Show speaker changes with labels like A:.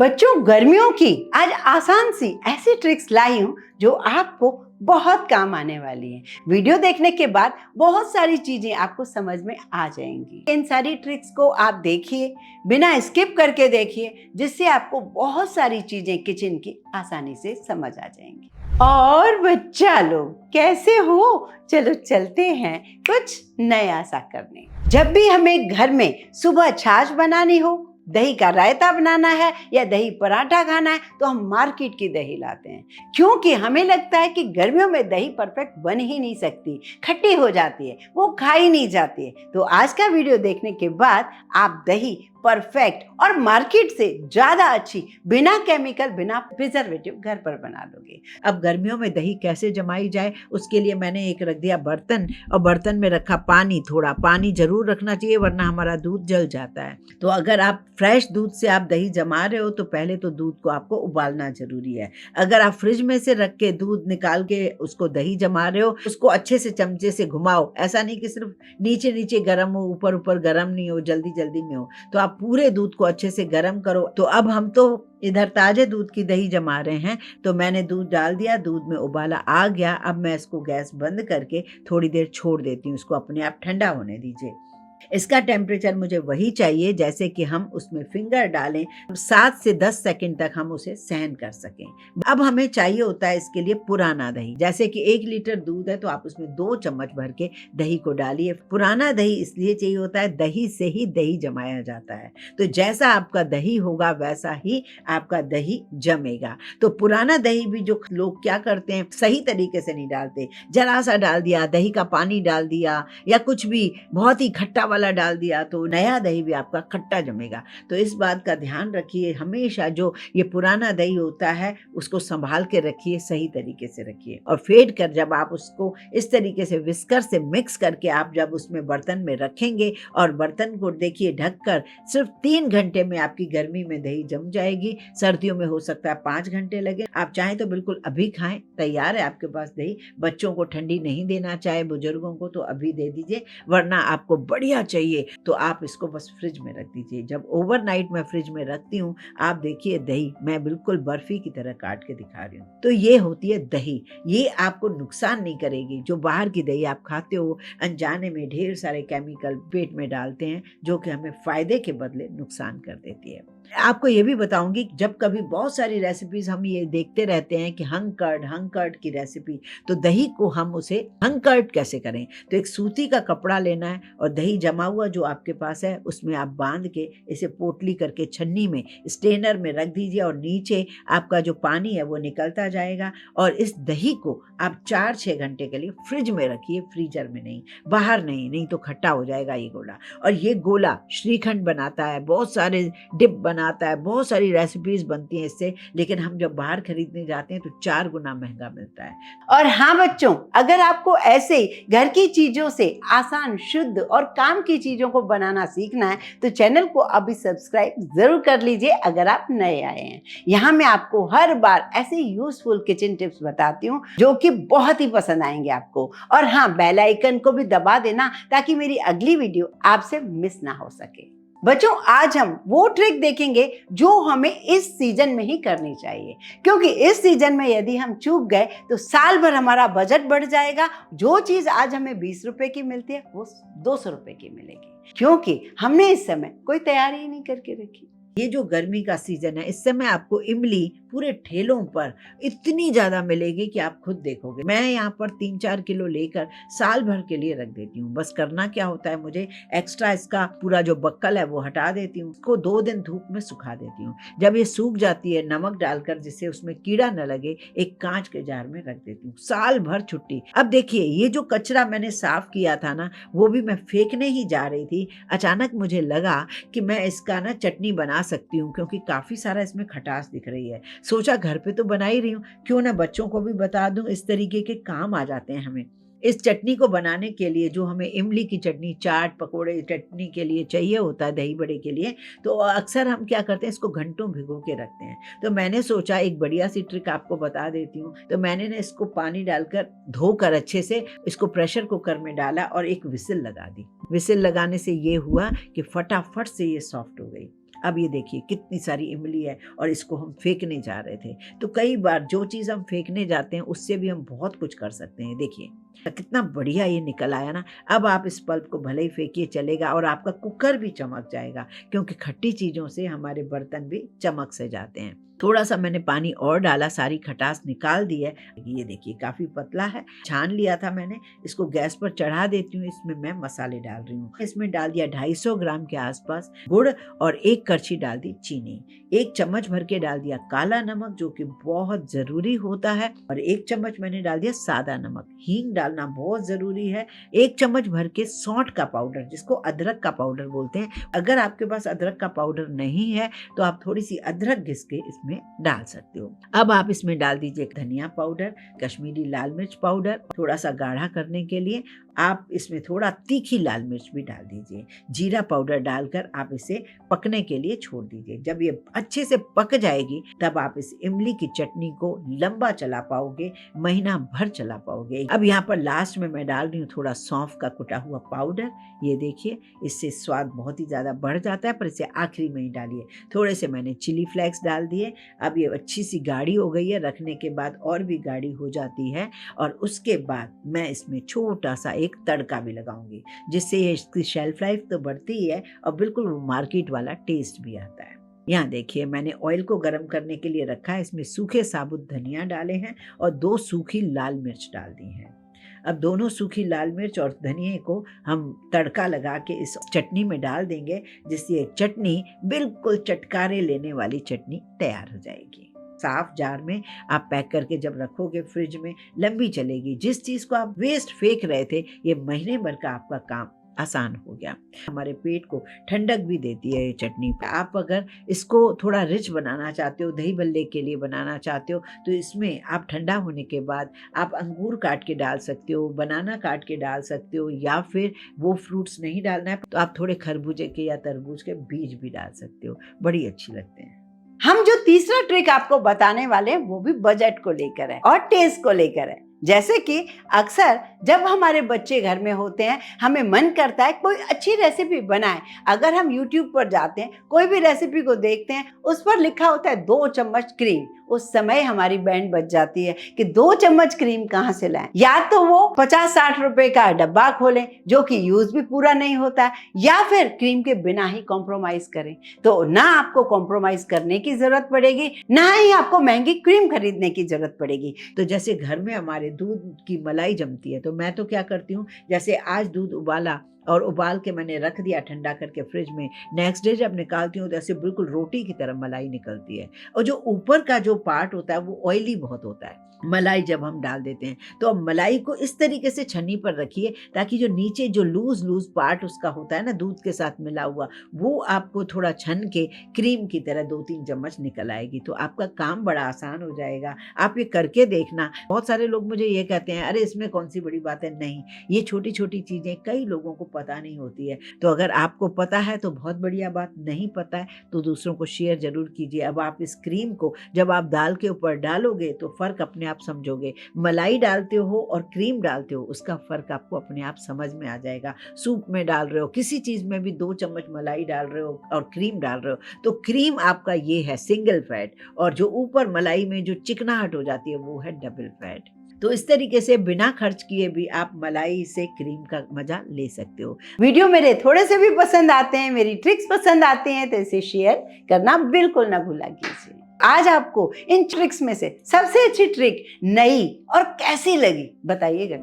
A: बच्चों, गर्मियों की आज आसान सी ऐसी ट्रिक्स लाई हूँ जो आपको बहुत काम आने वाली है। वीडियो देखने के बाद बहुत सारी चीजें आपको समझ में आ जाएंगी। इन सारी ट्रिक्स को आप देखिए, बिना स्किप करके देखिए, जिससे आपको बहुत सारी चीजें किचन की आसानी से समझ आ जाएंगी। और बच्चा लोग कैसे हो? चलो चलते हैं कुछ नया सा करने। जब भी हमें घर में सुबह छाछ बनानी हो, दही का रायता बनाना है या दही पराठा खाना है, तो हम मार्केट की दही लाते हैं, क्योंकि हमें लगता है कि गर्मियों में दही परफेक्ट बन ही नहीं सकती, खट्टी हो जाती है, वो खाई नहीं जाती है। तो आज का वीडियो देखने के बाद आप दही परफेक्ट और मार्केट से ज्यादा अच्छी, बिना केमिकल, बिना प्रिजर्वेटिव घर पर बना लोगे।
B: अब गर्मियों में दही कैसे जमाई जाए, उसके लिए मैंने एक रख दिया बर्तन, और बर्तन में रखा पानी। थोड़ा पानी जरूर रखना चाहिए, वरना हमारा दूध जल जाता है। तो अगर आप फ्रेश दूध से आप दही जमा रहे हो तो पहले तो दूध को आपको उबालना जरूरी है। अगर आप फ्रिज में से रख के दूध निकाल के उसको दही जमा रहे हो, उसको अच्छे से चमचे से घुमाओ। ऐसा नहीं कि सिर्फ नीचे नीचे गर्म हो, ऊपर ऊपर गर्म नहीं हो, जल्दी जल्दी में हो। तो आप पूरे दूध को अच्छे से गर्म करो। तो अब हम तो इधर ताजे दूध की दही जमा रहे हैं, तो मैंने दूध डाल दिया, दूध में उबाला आ गया। अब मैं इसको गैस बंद करके थोड़ी देर छोड़ देती हूँ, इसको अपने आप ठंडा होने दीजिए। इसका टेम्परेचर मुझे वही चाहिए जैसे कि हम उसमें फिंगर डालें, 7 से 10 सेकंड तक हम उसे सहन कर सकें। अब हमें चाहिए होता है इसके लिए पुराना दही। जैसे कि 1 लीटर दूध है तो आप उसमें 2 चम्मच भर के दही को डालिए। पुराना दही इसलिए चाहिए होता है, दही से ही दही जमाया जाता है। तो जैसा आपका दही होगा वैसा ही आपका दही जमेगा। तो पुराना दही भी जो लोग क्या करते हैं, सही तरीके से नहीं डालते, जरा सा डाल दिया, दही का पानी डाल दिया या कुछ भी बहुत ही खट्टा वाला डाल दिया, तो नया दही भी आपका खट्टा जमेगा। तो इस बात का ध्यान रखिए, हमेशा जो ये पुराना दही होता है उसको संभाल के रखिए, सही तरीके से रखिए। और फेंट कर जब आप उसको इस तरीके से विस्कर से मिक्स करके आप जब उसमें बर्तन में रखेंगे और बर्तन को देखिए ढककर, सिर्फ 3 घंटे में आपकी गर्मी में दही जम जाएगी। सर्दियों में हो सकता है 5 घंटे लगे। आप चाहें तो बिल्कुल अभी खाएं, तैयार है आपके पास दही। बच्चों को ठंडी नहीं देना चाहे, बुजुर्गों को, तो अभी दे दीजिए। वरना आपको बढ़िया चाहिए तो आप इसको बस फ्रिज में रख दीजिए। जब ओवरनाइट मैं फ्रिज में रखती हूँ, आप देखिए दही मैं बिल्कुल बर्फी की तरह काट के दिखा रही हूँ। तो ये होती है दही। ये आपको नुकसान नहीं करेगी। जो बाहर की दही आप खाते हो, अनजाने में ढेर सारे केमिकल पेट में डालते हैं, जो कि हमें फायदे के बदले नुकसान कर देती है। आपको ये भी बताऊंगी, जब कभी बहुत सारी रेसिपीज हम ये देखते रहते हैं कि हंग कर्ड की रेसिपी, तो दही को हम उसे हंग कर्ड कैसे करें। तो एक सूती का कपड़ा लेना है और दही जमा हुआ जो आपके पास है उसमें आप बांध के इसे पोटली करके छन्नी में, स्ट्रेनर में रख दीजिए, और नीचे आपका जो पानी है वो निकलता जाएगा। और इस दही को आप 4-6 घंटे के लिए फ्रिज में रखिए, फ्रीजर में नहीं, बाहर नहीं तो खट्टा हो जाएगा ये गोला। और ये गोला श्रीखंड बनाता है, बहुत सारे डिप बनाता है, बहुत सारी रेसिपीज बनती हैं इससे, लेकिन हम जब बाहर खरीदने जाते हैं तो 4 गुना महंगा मिलता है।
A: और हाँ बच्चों, अगर आपको ऐसे घर की चीजों से आसान, शुद्ध और काम की चीजों को बनाना सीखना है तो चैनल को अभी सब्सक्राइब जरूर कर लीजिए अगर आप नए आए हैं। यहाँ मैं आपको हर बार ऐसे यूजफुल किचन टिप्स बताती हूँ जो कि बहुत ही पसंद आएंगे आपको। और हाँ, बेल आइकन को भी दबा देना ताकि मेरी अगली वीडियो आपसे मिस ना हो सके। बच्चों, आज हम वो ट्रिक देखेंगे जो हमें इस सीजन में ही करनी चाहिए, क्योंकि इस सीजन में यदि हम चूक गए तो साल भर हमारा बजट बढ़ जाएगा। जो चीज आज हमें 20 रुपए की मिलती है वो 200 रुपए की मिलेगी, क्योंकि हमने इस समय कोई तैयारी ही नहीं करके रखी।
B: ये जो गर्मी का सीजन है, इस समय आपको इमली पूरे ठेलों पर इतनी ज्यादा मिलेगी कि आप खुद देखोगे। मैं यहाँ पर 3-4 किलो लेकर साल भर के लिए रख देती हूँ। बस करना क्या होता है, मुझे एक्स्ट्रा इसका पूरा जो बक्कल है वो हटा देती हूँ, उसको 2 दिन धूप में सुखा देती हूँ। जब ये सूख जाती है, नमक डालकर जिससे उसमें कीड़ा न लगे, एक कांच के जार में रख देती हूँ। साल भर छुट्टी। अब देखिए, ये जो कचरा मैंने साफ किया था ना, वो भी मैं फेंकने ही जा रही थी। अचानक मुझे लगा कि मैं इसका ना चटनी बना सकती हूँ, क्योंकि काफी सारा इसमें खटास दिख रही है। सोचा घर पे तो बना ही रही हूँ, क्यों ना बच्चों को भी बता दूं, इस तरीके के काम आ जाते हैं हमें। इस चटनी को बनाने के लिए जो हमें इमली की चटनी, चाट, पकोड़े, चटनी के लिए चाहिए होता है, दही बड़े के लिए, तो अक्सर हम क्या करते हैं, इसको घंटों भिगो के रखते हैं। तो मैंने सोचा एक बढ़िया सी ट्रिक आपको बता देती हूँ। तो मैंने ना इसको पानी डालकर धोकर अच्छे से इसको प्रेशर कुकर में डाला और एक विसिल लगा दी। विसिल लगाने से ये हुआ कि फटाफट से ये सॉफ्ट हो गई। अब ये देखिए कितनी सारी इमली है और इसको हम फेंकने जा रहे थे। तो कई बार जो चीज़ हम फेंकने जाते हैं उससे भी हम बहुत कुछ कर सकते हैं। देखिए कितना बढ़िया ये निकल आया ना। अब आप इस पल्प को भले ही फेंकिए चलेगा और आपका कुकर भी चमक जाएगा, क्योंकि खट्टी चीज़ों से हमारे बर्तन भी चमक से जाते हैं। थोड़ा सा मैंने पानी और डाला, सारी खटास निकाल दी है। ये देखिए काफ़ी पतला है, छान लिया था मैंने। इसको गैस पर चढ़ा देती हूँ। इसमें मैं मसाले डाल रही हूँ। इसमें डाल दिया 250 ग्राम के आसपास गुड़ और 1 करछी डाल दी चीनी। 1 चम्मच भर के डाल दिया काला नमक, जो कि बहुत ज़रूरी होता है, और 1 चम्मच मैंने डाल दिया सादा नमक। हींग डालना बहुत ज़रूरी है। 1 चम्मच भर के सौंठ का पाउडर, जिसको अदरक का पाउडर बोलते हैं। अगर आपके पास अदरक का पाउडर नहीं है तो आप थोड़ी सी अदरक घिस के इसमें डाल सकते हो। अब आप इसमें डाल दीजिए धनिया पाउडर, कश्मीरी लाल मिर्च पाउडर। थोड़ा सा गाढ़ा करने के लिए आप इसमें थोड़ा तीखी लाल मिर्च भी डाल दीजिए। जीरा पाउडर डालकर आप इसे पकने के लिए छोड़ दीजिए। जब ये अच्छे से पक जाएगी तब आप इस इमली की चटनी को लंबा चला पाओगे, महीना भर चला पाओगे। अब यहाँ पर लास्ट में मैं डाल रही हूँ थोड़ा सौंफ का कुटा हुआ पाउडर। ये देखिए इससे स्वाद बहुत ही ज़्यादा बढ़ जाता है, पर इसे आखिरी में ही डालिए। थोड़े से मैंने चिली फ्लेक्स डाल दिए। अब ये अच्छी सी गाढ़ी हो गई है, रखने के बाद और भी गाढ़ी हो जाती है। और उसके बाद मैं इसमें छोटा सा एक तड़का भी लगाऊंगी, जिससे इसकी शेल्फ लाइफ तो बढ़ती ही है और बिल्कुल वो मार्केट वाला टेस्ट भी आता है। यहाँ देखिए मैंने ऑयल को गर्म करने के लिए रखा है। इसमें सूखे साबुत धनिया डाले हैं और 2 सूखी लाल मिर्च डाल दी हैं। अब दोनों सूखी लाल मिर्च और धनिया को हम तड़का लगा के इस चटनी में डाल देंगे, जिससे चटनी बिल्कुल चटकारे लेने वाली चटनी तैयार हो जाएगी। साफ जार में आप पैक करके जब रखोगे फ्रिज में, लंबी चलेगी। जिस चीज़ को आप वेस्ट फेंक रहे थे, ये महीने भर का आपका काम आसान हो गया। हमारे पेट को ठंडक भी देती है ये चटनी। आप अगर इसको थोड़ा रिच बनाना चाहते हो, दही बल्ले के लिए बनाना चाहते हो, तो इसमें आप ठंडा होने के बाद आप अंगूर काट के डाल सकते हो, बनाना काट के डाल सकते हो, या फिर वो फ्रूट्स नहीं डालना है तो आप थोड़े खरबूजे के या तरबूज के बीज भी डाल सकते हो। बड़ी अच्छी लगते हैं।
A: हम जो तीसरा ट्रिक आपको बताने वाले हैं वो भी बजट को लेकर है और टेस्ट को लेकर है। जैसे कि अक्सर जब हमारे बच्चे घर में होते हैं, हमें मन करता है कोई अच्छी रेसिपी बनाएं। अगर हम YouTube पर जाते हैं, कोई भी रेसिपी को देखते हैं, उस पर लिखा होता है 2 चम्मच क्रीम। उस समय हमारी बैंड बज जाती है कि 2 चम्मच क्रीम कहाँ से लाएं। या तो वो 50-60 रुपए का डब्बा खोलें जो कि यूज भी पूरा नहीं होता है, या फिर क्रीम के बिना ही कॉम्प्रोमाइज करें। तो ना आपको कॉम्प्रोमाइज करने की जरूरत पड़ेगी, ना ही आपको महंगी क्रीम खरीदने की जरूरत पड़ेगी।
B: तो जैसे घर में हमारे दूध की मलाई जमती है, तो मैं तो क्या करती हूँ, जैसे आज दूध उबाला और उबाल के मैंने रख दिया ठंडा करके फ्रिज में, नेक्स्ट डे जब निकालती हूँ तो ऐसे बिल्कुल रोटी की तरह मलाई निकलती है। और जो ऊपर का जो पार्ट होता है वो ऑयली बहुत होता है मलाई जब हम डाल देते हैं। तो अब मलाई को इस तरीके से छन्नी पर रखिए ताकि जो नीचे जो लूज पार्ट उसका होता है ना दूध के साथ मिला हुआ, वो आपको थोड़ा छन के क्रीम की तरह 2-3 चम्मच निकल आएगी। तो आपका काम बड़ा आसान हो जाएगा। आप ये करके देखना। बहुत सारे लोग मुझे ये कहते हैं, अरे इसमें कौन सी बड़ी बात है। नहीं, ये छोटी छोटी चीज़ें कई लोगों को पता नहीं होती है। तो अगर आपको पता है तो बहुत बढ़िया बात, नहीं पता है तो दूसरों को शेयर जरूर कीजिए। अब आप इस क्रीम को जब आप दाल के ऊपर डालोगे तो फ़र्क अपने आप समझोगे। मलाई डालते हो और क्रीम डालते हो, उसका फ़र्क आपको अपने आप समझ में आ जाएगा। सूप में डाल रहे हो, किसी चीज़ में भी 2 चम्मच मलाई डाल रहे हो और क्रीम डाल रहे हो, तो क्रीम आपका ये है सिंगल फैट, और जो ऊपर मलाई में जो चिकनाहट हो जाती है वो है डबल फैट। तो इस तरीके से बिना खर्च किए भी आप मलाई से क्रीम का मजा ले सकते हो।
A: वीडियो मेरे थोड़े से भी पसंद आते हैं, मेरी ट्रिक्स पसंद आते हैं, तो इसे शेयर करना बिल्कुल ना भूला कीजिए। आज आपको इन ट्रिक्स में से सबसे अच्छी ट्रिक नई और कैसी लगी बताइएगा।